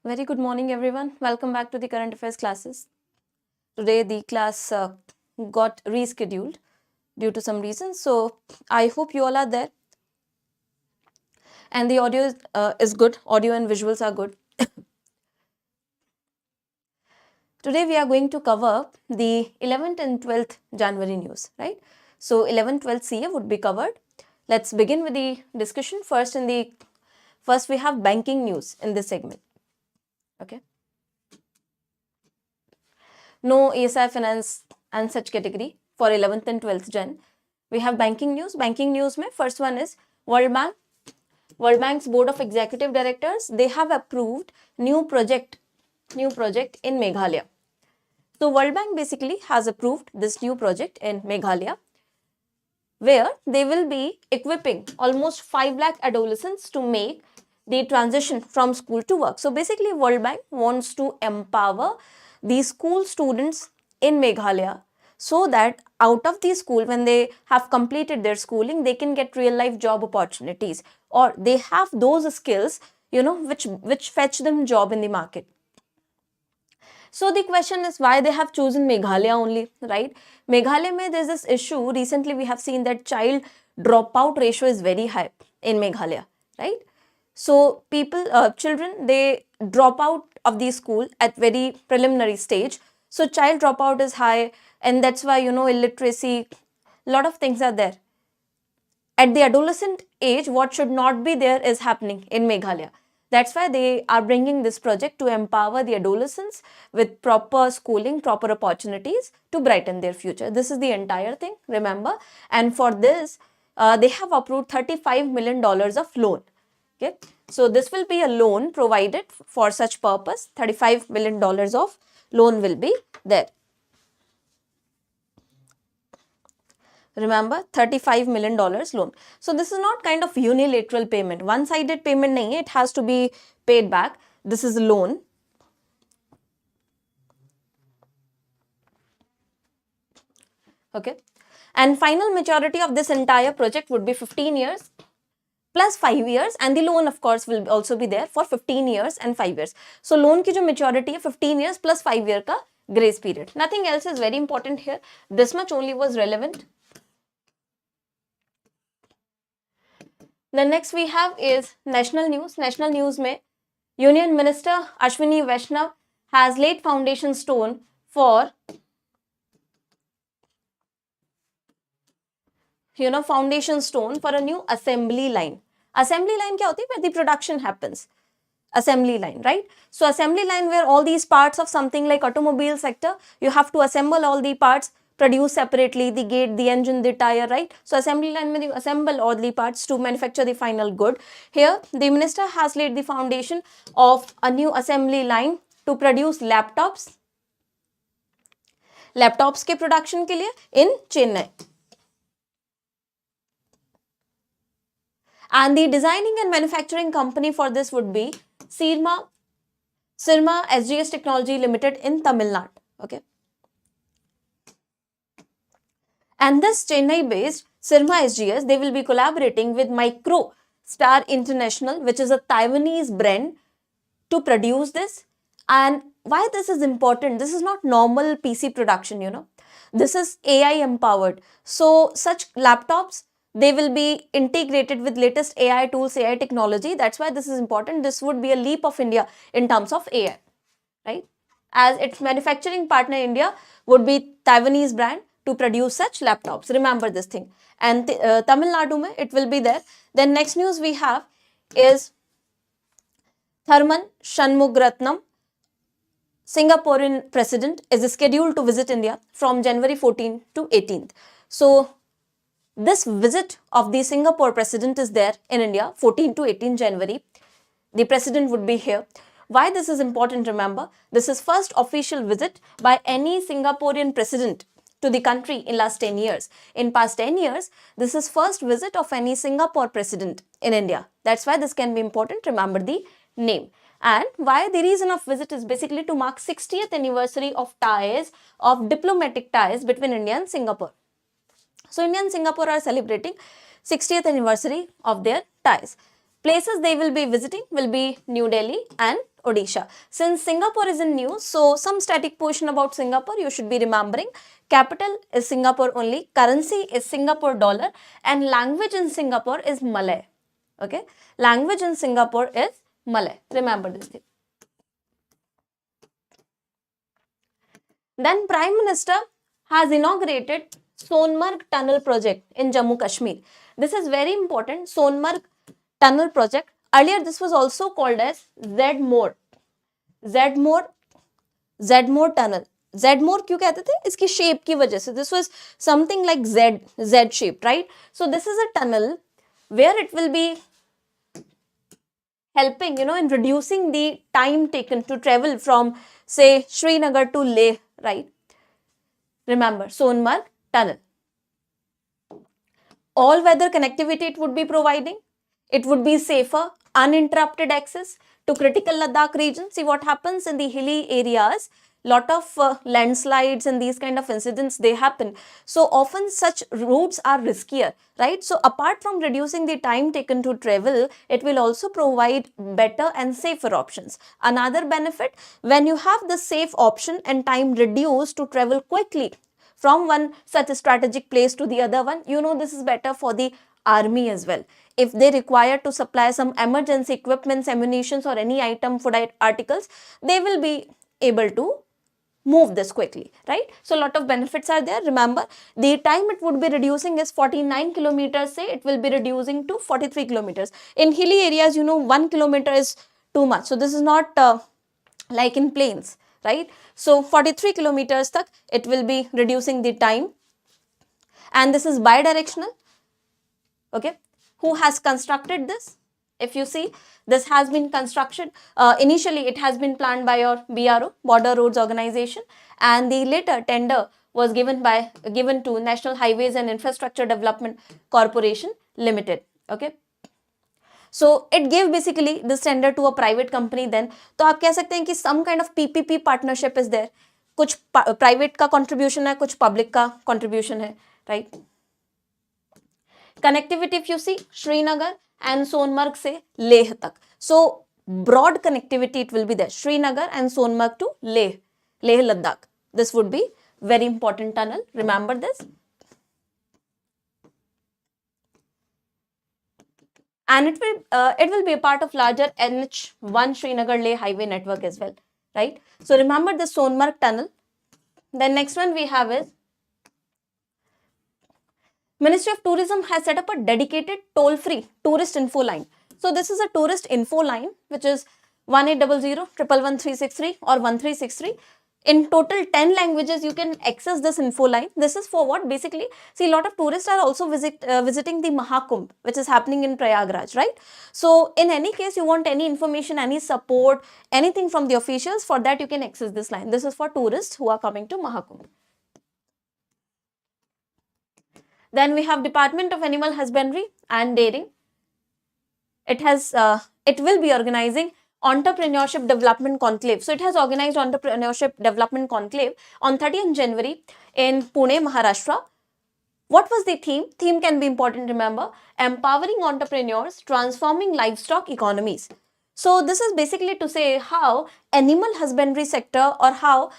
Very good morning everyone. Welcome back to the current affairs classes. Today the class got rescheduled due to some reasons. So I hope you all are there. And the audio is good. Audio and visuals are good. Today we are going to cover the 11th and 12th January news, right? So 11th, 12th CA would be covered. Let's begin with the discussion. First we have banking news in this segment. Okay. No ASI finance and such category for 11th and 12th Jan. We have banking news. Banking news mein first one is World Bank. World Bank's Board of Executive Directors, they have approved new project in Meghalaya. So World Bank basically has approved this new project in Meghalaya, where they will be equipping almost 5 lakh adolescents to make the transition from school to work. So basically World Bank wants to empower the school students in Meghalaya so that out of the school, when they have completed their schooling, they can get real life job opportunities, or they have those skills, which fetch them job in the market. So the question is why they have chosen Meghalaya only, right? Meghalaya mein there's this issue. Recently we have seen that child dropout ratio is very high in Meghalaya, right? So children, they drop out of the school at very preliminary stage. So child dropout is high, and that's why, illiteracy, a lot of things are there. At the adolescent age, what should not be there is happening in Meghalaya. That's why they are bringing this project to empower the adolescents with proper schooling, proper opportunities to brighten their future. This is the entire thing, remember. And for this, they have approved $35 million of loan. Okay, so this will be a loan provided for such purpose. $35 million of loan will be there. Remember, $35 million loan. So this is not kind of unilateral payment. One-sided payment nahi hai, it has to be paid back. This is a loan. Okay. And final maturity of this entire project would be 15 years plus 5 years, and the loan of course will also be there for 15 years and 5 years. So loan ki jo maturity hai 15 years plus 5 year ka grace period. Nothing else is very important here. This much only was relevant. The next we have is national news. National news mein Union Minister Ashwini Vaishnav has laid foundation stone for foundation stone for a new assembly line. Assembly line kya hoti hai? Where the production happens. Assembly line, right? So assembly line where all these parts of something like automobile sector, you have to assemble all the parts, produce separately, the gate, the engine, the tire, right? So assembly line mein you assemble all the parts to manufacture the final good. Here the minister has laid the foundation of a new assembly line to produce laptops ke production ke liye in Chennai. And the designing and manufacturing company for this would be Sirma SGS Technology Limited in Tamil Nadu. Okay. And this Chennai-based Sirma SGS, they will be collaborating with Micro Star International, which is a Taiwanese brand, to produce this. And why this is important? This is not normal PC production, This is AI empowered. So such laptops, they will be integrated with latest AI tools, AI technology. That's why this is important. This would be a leap of India in terms of AI, right? As its manufacturing partner India would be Taiwanese brand to produce such laptops. Remember this thing. And Tamil Nadu mein it will be there. Then next news we have is Tharman Shanmugaratnam, Singaporean president, is scheduled to visit India from January 14 to 18th. So this visit of the Singapore president is there in India, 14 to 18 January. The president would be here. Why this is important, remember, this is first official visit by any Singaporean president to the country in last 10 years. In past 10 years, this is first visit of any Singapore president in India. That's why this can be important, remember the name. And why the reason of visit is basically to mark 60th anniversary of diplomatic ties between India and Singapore. So India and Singapore are celebrating 60th anniversary of their ties. Places they will be visiting will be New Delhi and Odisha. Since Singapore is in news, so some static portion about Singapore you should be remembering. Capital is Singapore only, currency is Singapore dollar, and language in Singapore is Malay. Okay, language in Singapore is Malay. Remember this thing. Then Prime Minister has inaugurated Sonmarg Tunnel project in Jammu Kashmir. This is very important. Sonmarg Tunnel project. Earlier this was also called as Z-More Tunnel. Z-More क्यों कहते थे? इसकी shape की वजह से. This was something like Z shaped, right? So this is a tunnel where it will be helping, in reducing the time taken to travel from, say, Srinagar to Leh, right? Remember, Sonmarg Tunnel. All-weather connectivity it would be providing. It would be safer, uninterrupted access to critical Ladakh region. See what happens in the hilly areas. Lot of landslides and these kind of incidents, they happen. So often such routes are riskier, right? So apart from reducing the time taken to travel, it will also provide better and safer options. Another benefit, when you have the safe option and time reduced to travel quickly from one such a strategic place to the other one, this is better for the army as well. If they require to supply some emergency equipments, ammunitions or any item, food articles, they will be able to move this quickly, right? So a lot of benefits are there. Remember, the time it would be reducing is 49 kilometers, say it will be reducing to 43 kilometers. In hilly areas, 1 kilometer is too much. So this is not like in plains, right? So 43 kilometers tak it will be reducing the time, and this is bi-directional. Okay, who has constructed this? If you see, this has been constructed, initially it has been planned by your BRO, Border Roads Organization, and the later tender was given to National Highways and Infrastructure Development Corporation Limited. Okay, so it gave basically this tender to a private company then. तो आप कह सकते हैं कि some kind of PPP partnership is there. कुछ private का contribution है, कुछ public का contribution है, right? Connectivity, if you see, Srinagar and Sonmarg से Leh तक. So broad connectivity it will be there. Srinagar and Sonmarg to Leh Ladakh. This would be very important tunnel. Remember this. And it will be a part of larger NH1 Srinagar Leh highway network as well, right? So remember the Sonmarg tunnel. Then next one we have is Ministry of Tourism has set up a dedicated toll-free tourist info line. So this is a tourist info line which is 1800-111-363 or 1363. In total 10 languages you can access this info line. This is for what? Basically, see, a lot of tourists are also visiting the Mahakumbh, which is happening in Prayagraj, right? So in any case you want any information, any support, anything from the officials, for that you can access this line. This is for tourists who are coming to Mahakumbh. Then we have Department of Animal Husbandry and Dairying. It will be organizing Entrepreneurship Development Conclave. So it has organized Entrepreneurship Development Conclave on 30th January in Pune, Maharashtra. What was the theme? Theme can be important, remember. Empowering entrepreneurs, transforming livestock economies. So this is basically to say how animal husbandry sector or how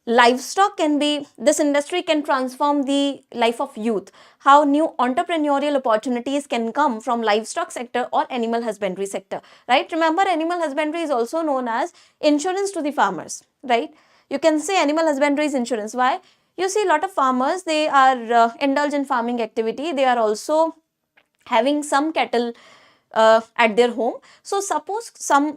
livestock this industry can transform the life of youth, how new entrepreneurial opportunities can come from livestock sector or animal husbandry sector, right? Remember, animal husbandry is also known as insurance to the farmers, right? You can say animal husbandry is insurance. Why? You see, a lot of farmers, they are indulge in farming activity. They are also having some cattle at their home. So suppose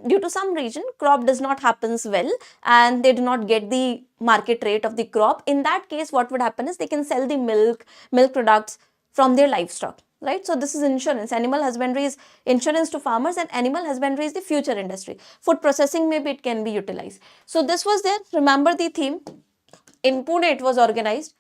due to some region crop does not happens well and they do not get the market rate of the crop. In that case, what would happen is they can sell the milk products from their livestock, right? So this is insurance. Animal husbandry is insurance to farmers, and animal husbandry is the future industry. Food processing, maybe it can be utilized. So this was there. Remember the theme. In Pune it was organized.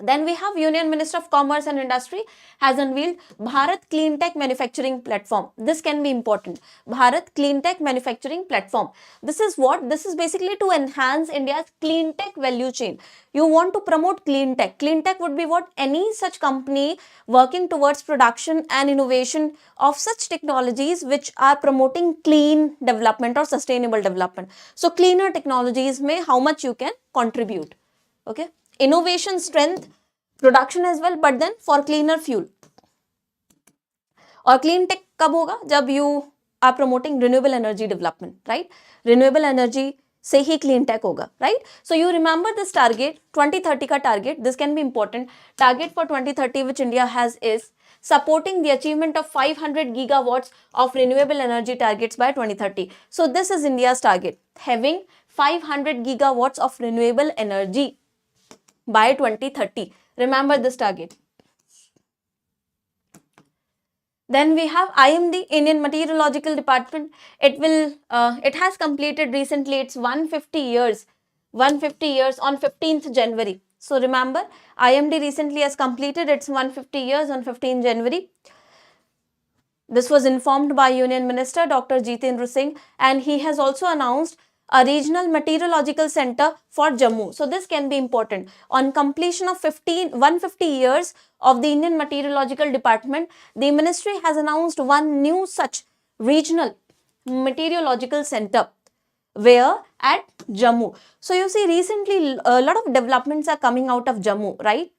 Then we have Union Minister of Commerce and Industry has unveiled Bharat Clean Tech Manufacturing Platform. This can be important. Bharat Clean Tech Manufacturing Platform. This is what? This is basically to enhance India's clean tech value chain. You want to promote clean tech. Clean tech would be what? Any such company working towards production and innovation of such technologies which are promoting clean development or sustainable development. So cleaner technologies may how much you can contribute. Okay. Innovation strength production as well, but then for cleaner fuel. और clean tech कब होगा? जब you are promoting renewable energy development, right? Renewable energy से ही clean tech होगा, right? So you remember this target, 2030 का target. This can be important. Target for 2030 which India has is supporting the achievement of 500 gigawatts of renewable energy targets by 2030. So this is India's target, having 500 gigawatts of renewable energy by 2030. Remember this target. Then we have IMD, Indian Meteorological Department. It has completed recently its 150 years on 15th January. So remember, IMD recently has completed its 150 years on 15th January. This was informed by Union Minister Dr. Jitendra Singh, and he has also announced a regional meteorological center for Jammu. So this can be important. On completion of 150 years of the Indian Meteorological Department, the ministry has announced one new such regional meteorological center. Where? At Jammu. So you see, recently a lot of developments are coming out of Jammu, right?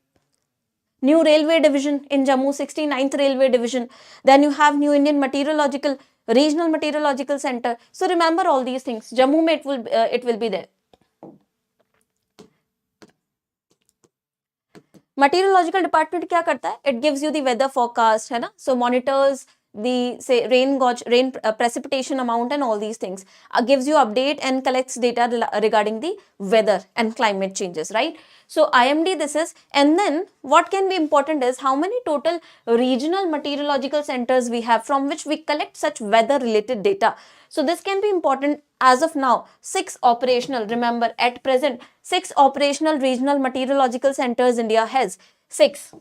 New railway division in Jammu, 69th railway division. Then you have new Indian meteorological regional meteorological center. So remember all these things. Jammu mein it will be there. Meteorological department क्या करता है? It gives you the weather forecast, है ना? So monitors the say rain precipitation amount and all these things. Gives you update and collects data regarding the weather and climate changes, right? So IMD this is, and then what can be important is how many total regional meteorological centers we have from which we collect such weather related data. So this can be important. As of now, 6 operational. Remember, at present, 6 operational regional meteorological centers India has. 6.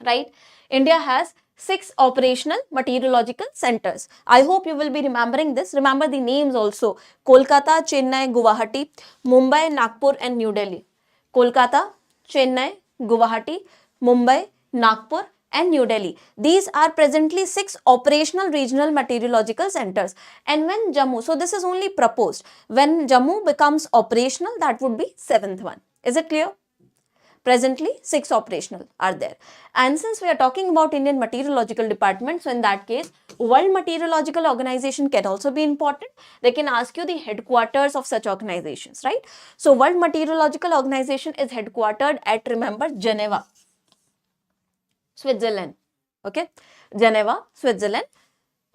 Right? India has 6 operational meteorological centers. I hope you will be remembering this. Remember the names also. Kolkata, Chennai, Guwahati, Mumbai, Nagpur and New Delhi. Kolkata, Chennai, Guwahati, Mumbai, Nagpur and New Delhi. These are presently 6 operational regional meteorological centers. And when Jammu, so this is only proposed. When Jammu becomes operational, that would be 7th one. Is it clear? Presently, 6 operational are there. And since we are talking about Indian Meteorological Department, so in that case, World Meteorological Organization can also be important. They can ask you the headquarters of such organizations, right? So, World Meteorological Organization is headquartered at, remember, Geneva, Switzerland. Okay, Geneva, Switzerland.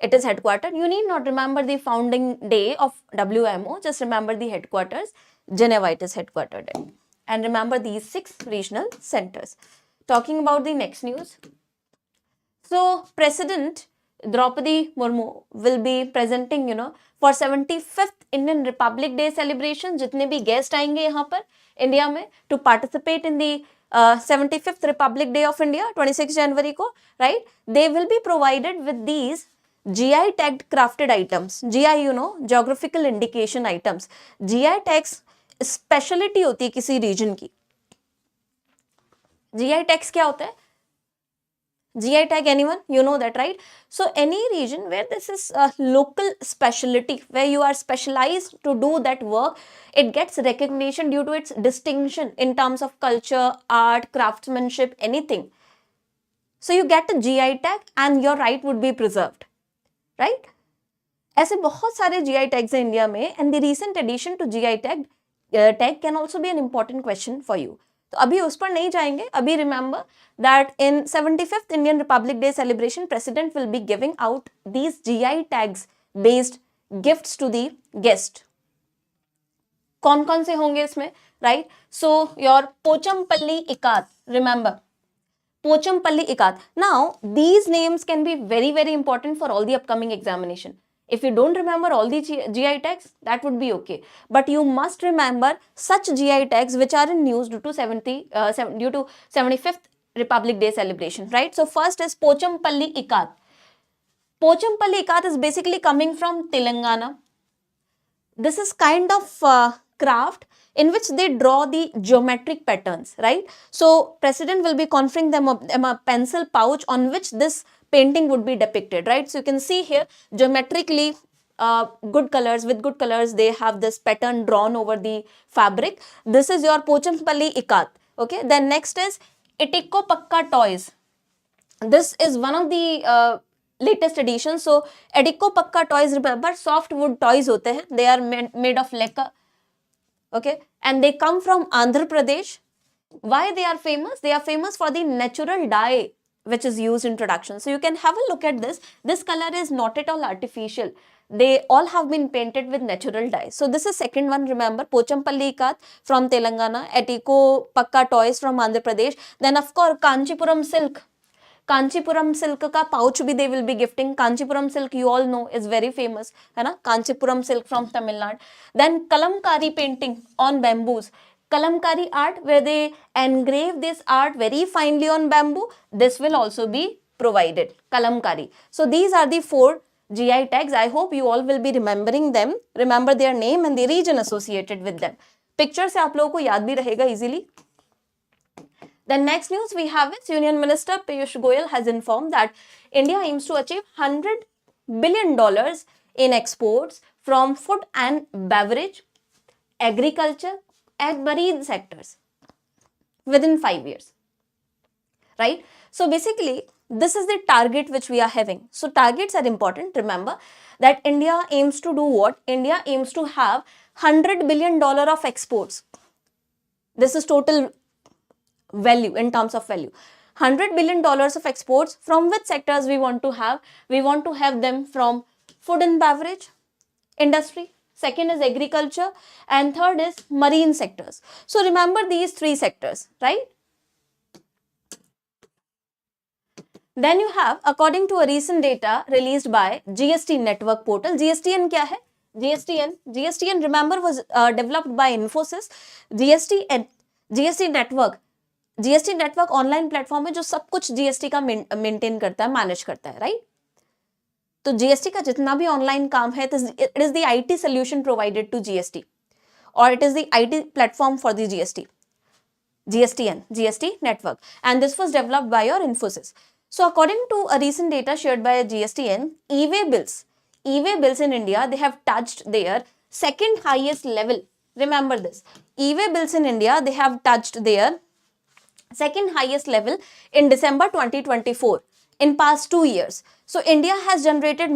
It is headquartered. You need not remember the founding day of WMO. Just remember the headquarters. Geneva, it is headquartered at. And remember these 6 regional centers. Talking about the next news. So, President Draupadi Murmu will be presenting, for 75th Indian Republic Day celebration. जितने भी guest आएंगे यहाँ पर India में to participate in the 75th Republic Day of India, 26 January को, right? They will be provided with these GI tagged crafted items. GI, geographical indication items. GI tags speciality होती है किसी रीजन की. GI tags क्या होता है? GI tag, anyone? You know that, right? So any region where this is a local specialty, where you are specialized to do that work, it gets recognition due to its distinction in terms of culture, art, craftsmanship, anything. So you get a GI tag and your right would be preserved, right? ऐसे बहुत सारे GI tags हैं India में, and the recent addition to GI tag can also be an important question for you. तो अभी उस पर नहीं जाएंगे. अभी remember that in 75th Indian Republic Day celebration, President will be giving out these GI tags based gifts to the guest. कौन कौन से होंगे इसमें, right? So your Pochampalli Ikat, remember. Pochampalli Ikat. Now these names can be very, very important for all the upcoming examination. If you don't remember all the GI tags, that would be okay. But you must remember such GI tags which are in news due to 75th Republic Day celebration, right? So first is Pochampalli Ikat. Pochampalli Ikat is basically coming from Telangana. This is kind of craft in which they draw the geometric patterns, right? So president will be conferring them a pencil pouch on which this painting would be depicted, right? So you can see here geometrically good colors, with good colors they have this pattern drawn over the fabric. This is your Pochampalli Ikat. Okay, then next is Itikko Pakka Toys. This is one of the latest edition. So Edicco Pakka toys, remember soft wood toys hote hain, they are made of lacquer, okay, and they come from Andhra Pradesh. Why they are famous? They are famous for the natural dye which is used in production. So you can have a look at this. This color is not at all artificial. They all have been painted with natural dye. So this is second one, remember, Pochampalli Ikat from Telangana, Edicco Pakka toys from Andhra Pradesh. Then of course Kanchipuram silk. Kanchipuram silk का pouch भी they will be gifting. Kanchipuram silk you all know is very famous, है ना? Kanchipuram silk from Tamil Nadu. Then kalamkari painting on bamboos. Kalamkari art where they engrave this art very finely on bamboo. This will also be provided. Kalamkari. So these are the 4 GI tags. I hope you all will be remembering them. Remember their name and the region associated with them. Picture से आप लोगों को याद भी रहेगा easily. The next news we have is Union Minister Piyush Goyal has informed that India aims to achieve $100 billion in exports from food and beverage, agriculture and marine sectors within 5 years, right? So basically this is the target which we are having. So targets are important. Remember that India aims to do what? India aims to have $100 billion of exports. This is total value in terms of value. $100 billion of exports. From which sectors we want to have? We want to have them from food and beverage industry. Second is agriculture and third is marine sectors. So remember these 3 sectors, right? Then you have, according to a recent data released by GST network portal. GSTN क्या है? GSTN remember was developed by Infosys. GST network online platform है जो सब कुछ GST का maintain करता है, manage करता है, राइट? तो जीएसटी का जितना भी ऑनलाइन काम है, it is the IT solution provided to GST और it is the IT platform for the GST, GST network, and this was developed by your Infosys. So according to a recent data shared by GSTN, e-way bills in India, they have touched their second highest level. Remember this, e-way bills in India, they have touched their second highest level in December 2024 in past 2 years. So India has generated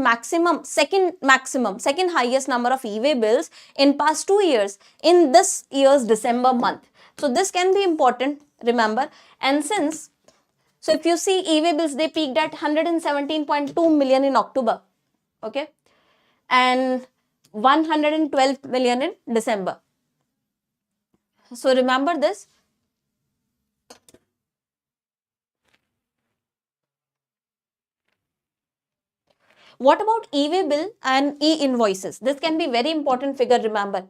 second highest number of e-way bills in past 2 years in this year's December month. So this can be important, remember. And since, so if you see e-way bills, they peaked at 117.2 million in October, okay, and 112 million in December. So remember this. What about e-way bill and e-invoices? This can be very important figure, remember.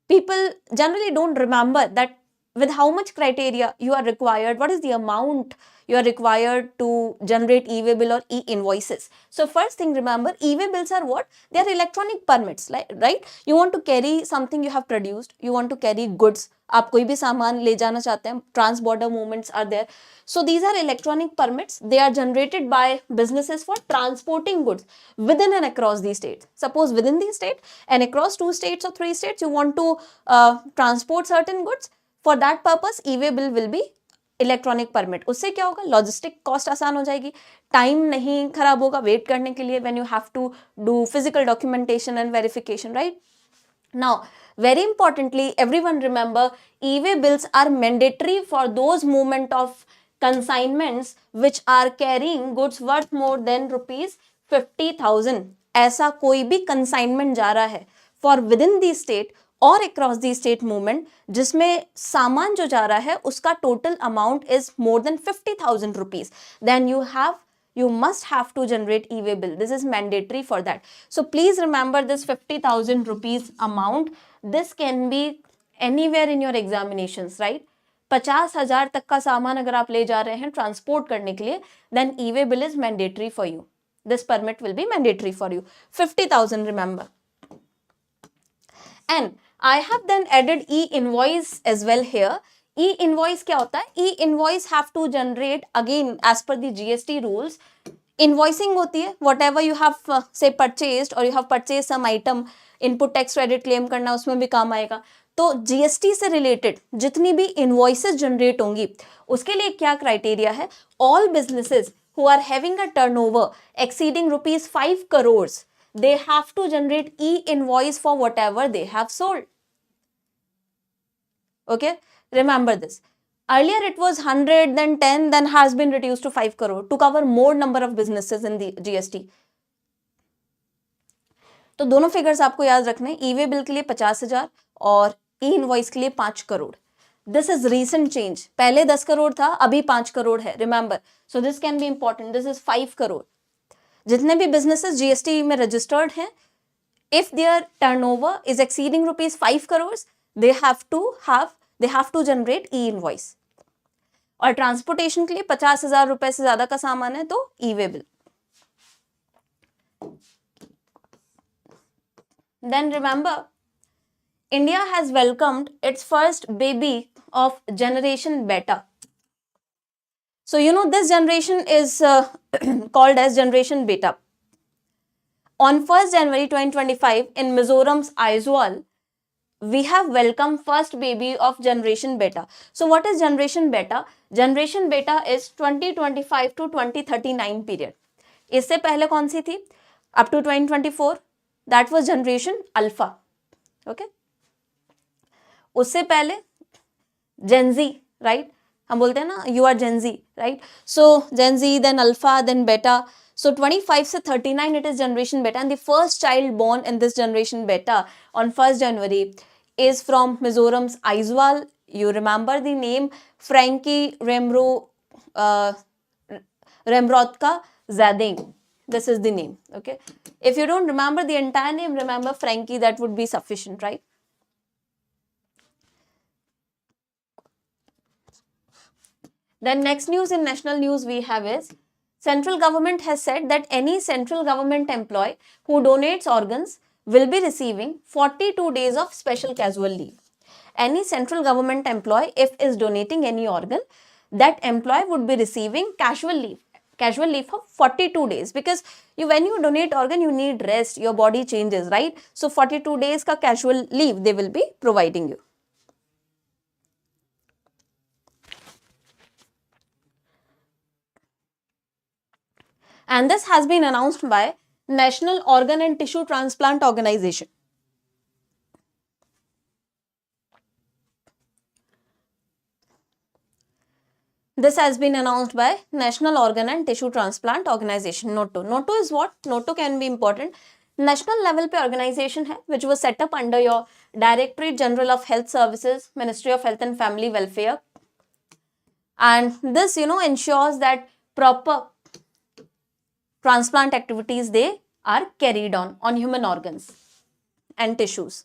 People generally don't remember that with how much criteria you are required, what is the amount you are required to generate e-way bill or e-invoices. So first thing, remember, e-way bills are what? They are electronic permits, right? You want to carry something you have produced, you want to carry goods, आप कोई भी सामान ले जाना चाहते हैं, trans border movements are there. So these are electronic permits. They are generated by businesses for transporting goods within and across the states. Suppose within the state and across 2 states or 3 states, you want to transport certain goods. For that purpose, e-way bill will be electronic permit. उससे क्या होगा? Logistic cost आसान हो जाएगी, time नहीं खराब होगा wait करने के लिए when you have to do physical documentation and verification, right? Now very importantly, everyone remember, e-way bills are mandatory for those movement of consignments which are carrying goods worth more than rupees 50,000. ऐसा कोई भी consignment जा रहा है for within the state और across the state movement जिसमें सामान जो जा रहा है उसका total amount is more than 50,000 rupees, then you have you must have to generate e-way bill. This is mandatory for that. So please remember this 50,000 rupees amount. This can be anywhere in your examinations, right? 50,000 तक का सामान अगर आप ले जा रहे हैं transport करने के लिए, then e-way bill is mandatory for you. This permit will be mandatory for you. 50,000, remember. And I have then added e-invoice as well here. E-invoice क्या होता है? E-invoice have to generate again as per the GST rules. Invoicing होती है, whatever you have say purchased or you have purchased some item, input tax credit claim करना उसमें भी काम आएगा. तो GST से related जितनी भी invoices generate होंगी उसके लिए क्या criteria है? All businesses who are having a turnover exceeding rupees 5 crores, they have to generate e-invoice for whatever they have sold. Okay, remember this. Earlier it was 100, then 10, then has been reduced to 5 crore to cover more number of businesses in the GST. तो दोनों figures आपको याद रखने हैं. E-way bill के लिए 50,000 और ई invoice के लिए 5 crore. This is recent change. पहले 10 करोड़ था, अभी 5 करोड़ है. Remember, so this can be important. This is 5 crore. जितने भी बिजनेसेस जीएसटी में रजिस्टर्ड हैं, if their turnover is exceeding rupees 5 crores, they have to generate e-invoice. और ट्रांसपोर्टेशन के लिए 50,000 रुपए से ज्यादा का सामान है तो e-way bill. Then remember, India has welcomed its first baby of generation beta. So you know this generation is called as generation beta. On 1st January 2025 in Mizoram's Aizawl, we have welcomed first baby of generation beta. So what is generation beta? Generation beta is 2025 to 2039 period. इससे पहले कौन सी थी? Up to 2024, that was generation alpha. Okay? उससे पहले Gen Z, right? हम बोलते हैं ना, you are Gen Z, right? So Gen Z, then alpha, then beta. So 25 से 39 it is generation beta, and the first child born in this generation beta on 1st January is from Mizoram's Aizawl. You remember the name Frankie Remrotka Zading. This is the name, okay? If you don't remember the entire name, remember Frankie, that would be sufficient, right? Then next news in national news we have is, central government has said that any central government employee who donates organs will be receiving 42 days of special casual leave. Any central government employee, if is donating any organ, that employee would be receiving casual leave for 42 days, because when you donate organ, you need rest, your body changes, right? So 42 days ka casual leave they will be providing you. And this has been announced by National Organ and Tissue Transplant Organization. This has been announced by National Organ and Tissue Transplant Organization, NOTO. NOTO is what? NOTO can be important. National level पे organization है, which was set up under your Directorate General of Health Services, Ministry of Health and Family Welfare. And this, ensures that proper transplant activities they are carried on human organs and tissues.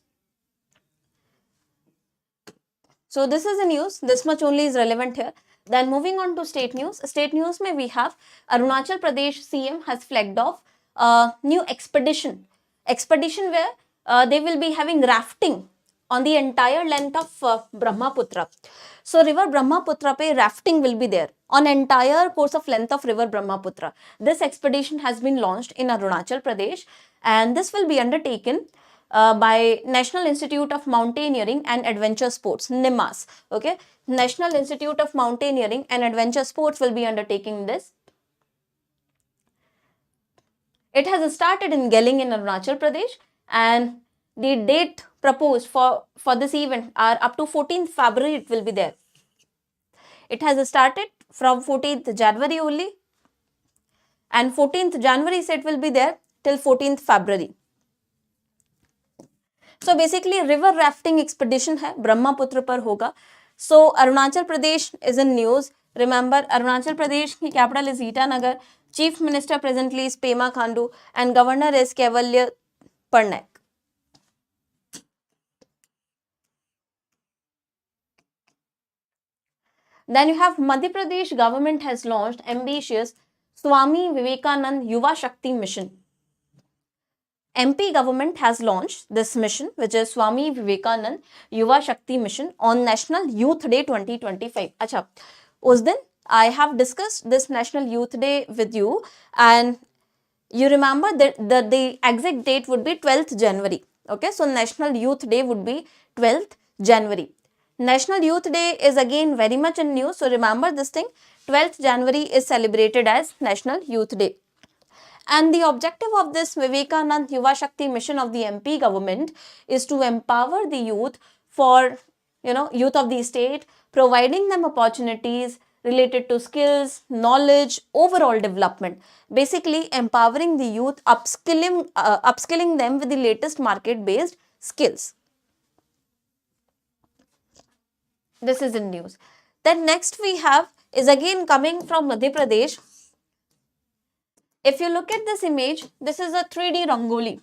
So this is the news. This much only is relevant here. Then moving on to state news. State news mein we have Arunachal Pradesh CM has flagged off a new expedition where they will be having rafting on the entire length of Brahmaputra. So river Brahmaputra pe rafting will be there on entire course of length of river Brahmaputra. This expedition has been launched in Arunachal Pradesh, and this will be undertaken by National Institute of Mountaineering and Adventure Sports, NIMAS. Okay, National Institute of Mountaineering and Adventure Sports will be undertaking this. It has started in Geling in Arunachal Pradesh, and the date proposed for this event are up to 14th February it will be there. It has started from 14th January only, and 14th January set will be there till 14th February. So basically river rafting expedition है, ब्रह्मपुत्र पर होगा. So Arunachal Pradesh is in news. Remember, Arunachal Pradesh की capital is Itanagar. Chief Minister presently is Pema Khandu and Governor is Kevalya Parnaik. Then you have Madhya Pradesh government has launched ambitious Swami Vivekanand Yuva Shakti mission. MP government has launched this mission, which is Swami Vivekanand Yuva Shakti mission on National Youth Day 2025. Acha, us din I have discussed this National Youth Day with you, and you remember that the exact date would be 12th January. Okay, so National Youth Day would be 12th January. National Youth Day is again very much in news. So remember this thing, 12th January is celebrated as National Youth Day. And the objective of this Vivekanand Yuva Shakti mission of the MP government is to empower the youth for, youth of the state, providing them opportunities related to skills, knowledge, overall development. Basically empowering the youth, upskilling them with the latest market-based skills. This is in news. Then next we have is again coming from Madhya Pradesh. If you look at this image, this is a 3D Rangoli.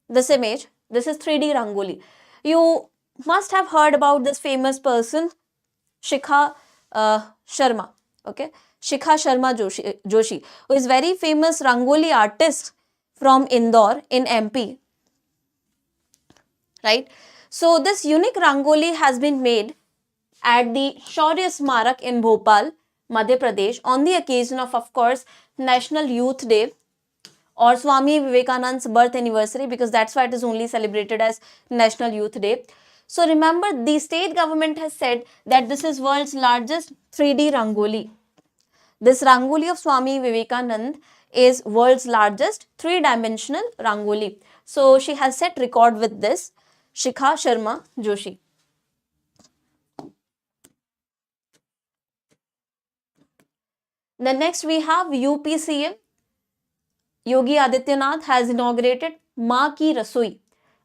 This image, this is 3D Rangoli. You must have heard about this famous person, Shikha Sharma. Okay, Shikha Sharma Joshi, who is very famous Rangoli artist from Indore in MP. Right? So this unique Rangoli has been made at the Shaurya Smarak in Bhopal, Madhya Pradesh, on the occasion of course, National Youth Day or Swami Vivekanand's birth anniversary, because that's why it is only celebrated as National Youth Day. So remember, the state government has said that this is world's largest 3D Rangoli. This Rangoli of Swami Vivekanand is world's largest 3-dimensional Rangoli. So she has set record with this, Shikha Sharma Joshi. Then next we have UP CM Yogi Adityanath has inaugurated Maa Ki Rasoi,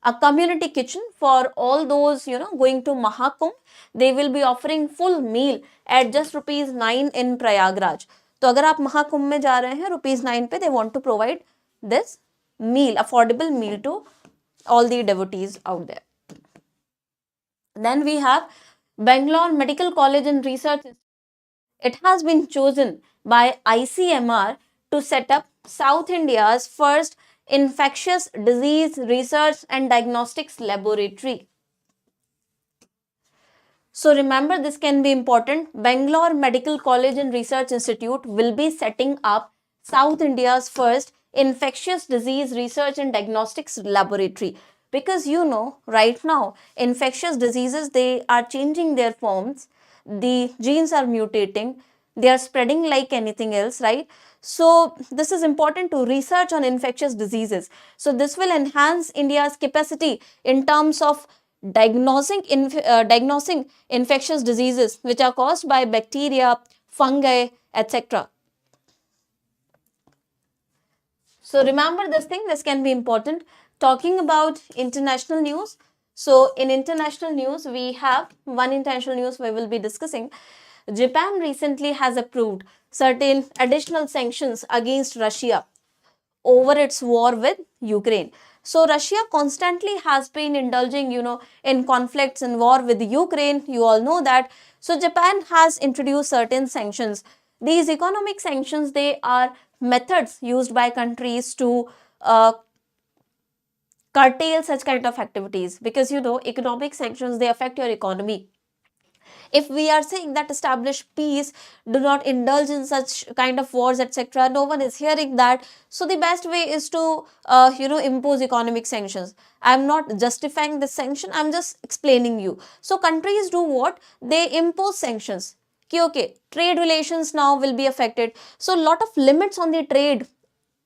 a community kitchen for all those going to Mahakumbh. They will be offering full meal at just ₹9 in Prayagraj. तो अगर आप महाकुंभ में जा रहे हैं ₹9 पे, they want to provide this meal, affordable meal to all the devotees out there. Then we have Bangalore Medical College and Research. It has been chosen by ICMR to set up South India's first infectious disease research and diagnostics laboratory. So remember, this can be important. Bangalore Medical College and Research Institute will be setting up South India's first infectious disease research and diagnostics laboratory. Because right now, infectious diseases, they are changing their forms. The genes are mutating. They are spreading like anything else, right? So this is important to research on infectious diseases. So this will enhance India's capacity in terms of diagnosing infectious diseases which are caused by bacteria, fungi, etc. So remember this thing, this can be important. Talking about international news. So in international news, we have one international news we will be discussing. Japan recently has approved certain additional sanctions against Russia over its war with Ukraine. So Russia constantly has been indulging, in conflicts and war with Ukraine. You all know that. So Japan has introduced certain sanctions. These economic sanctions, they are methods used by countries to curtail such kind of activities, because economic sanctions, they affect your economy. If we are saying that establish peace, do not indulge in such kind of wars, etc., no one is hearing that. So the best way is to impose economic sanctions. I am not justifying the sanction, I am just explaining you. So countries do what? They impose sanctions. Okay, trade relations now will be affected. So lot of limits on the trade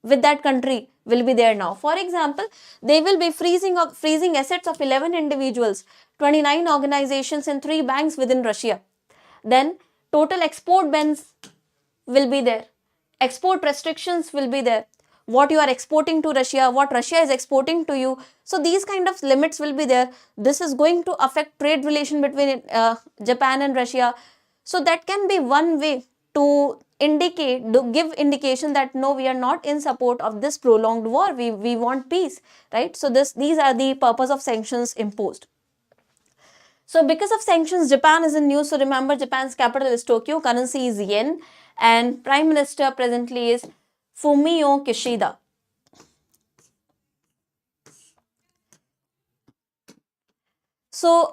with that country will be there now. For example, they will be freezing assets of 11 individuals, 29 organizations and 3 banks within Russia. Then total export bans will be there. Export restrictions will be there. What you are exporting to Russia, what Russia is exporting to you. So these kind of limits will be there. This is going to affect trade relation between Japan and Russia. So that can be one way to give indication that no, we are not in support of this prolonged war, we want peace, right? So these are the purpose of sanctions imposed. So because of sanctions, Japan is in news. So remember, Japan's capital is Tokyo, currency is yen, and prime minister presently is Fumio Kishida. So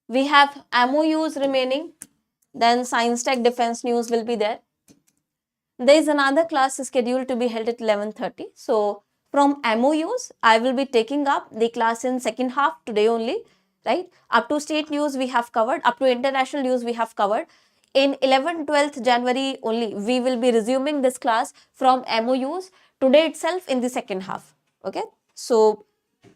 we have MOUs remaining, then science tech defense news will be there. There is another class scheduled to be held at 11:30. So from MOUs, I will be taking up the class in second half today only, right? Up to state news we have covered, up to international news we have covered. In 11th 12th January only, we will be resuming this class from MOUs today itself in the second half. Okay, so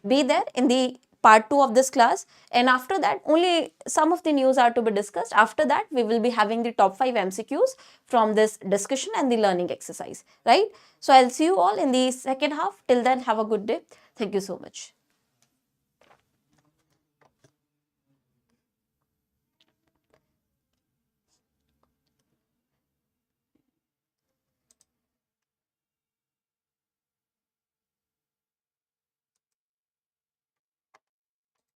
be there in the part 2 of this class, and after that only some of the news are to be discussed. After that we will be having the top 5 MCQs from this discussion and the learning exercise, right? So I'll see you all in the second half. Till then, have a good day. Thank you so much.